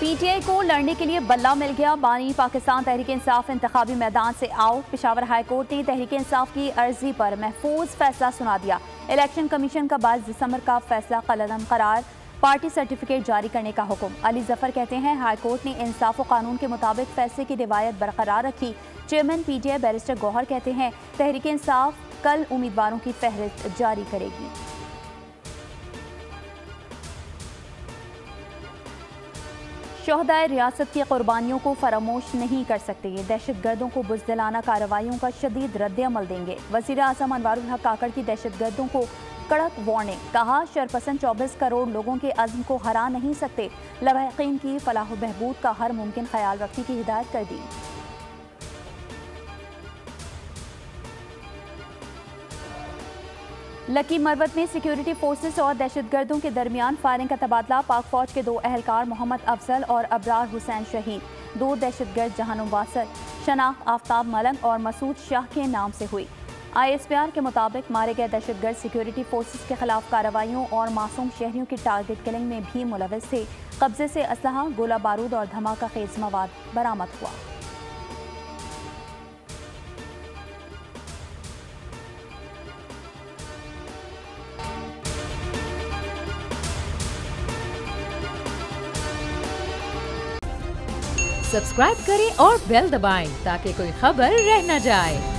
PTI को लड़ने के लिए बल्ला मिल गया। बानी पाकिस्तान तहरीक इंसाफ इंतखाबी मैदान से आउट। पेशावर हाई कोर्ट ने तहरीक इंसाफ की अर्जी पर महफूज फैसला सुना दिया। इलेक्शन कमीशन का 22 दिसंबर का फैसला कलअदम करार, पार्टी सर्टिफिकेट जारी करने का हुक्म। अली जफर कहते हैं हाई कोर्ट ने इंसाफ व कानून के मुताबिक फैसले की रिवायत बरकरार रखी। चेयरमैन पीटीआई बैरिस्टर गौहर कहते हैं तहरीक इंसाफ कल उम्मीदवारों की फहरिस्त जारी करेगी। शोहदाए रियासत की कुर्बानियों को फरामोश नहीं कर सकते। ये दहशतगर्दों को बुज़दिलाना कार्रवाइयों का शदीद रद्द-ए-अमल देंगे। वज़ीर आज़म अनवारुल हक काकड़ की दहशतगर्दों को कड़क वार्निंग, कहा शरपसंद 24 करोड़ लोगों के अज़्म को हरा नहीं सकते। लवाहिकीन की फलाह व बहबूद का हर मुमकिन ख्याल रखने की हिदायत कर दी। लकी मरवत में सिक्योरिटी फोर्सेस और दहशतगर्दों के दरमियान फायरिंग का तबादला। पाक फौज के 2 अहलकार मोहम्मद अफजल और अबरार हुसैन शहीद। 2 दहशतगर्द जहानुम वासर, शनाख्त आफ्ताब मलंग और मसूद शाह के नाम से हुई। ISPR के मुताबिक मारे गए दहशतगर्द सिक्योरिटी फोर्सेस के खिलाफ कार्रवाइयों और मासूम शहरियों की टारगेट किलिंग में भी मुलविस थे। कब्जे से असलहा, गोला बारूद और धमाका खेज मवाद बरामद हुआ। सब्सक्राइब करें और बेल दबाएं ताकि कोई खबर रह न जाए।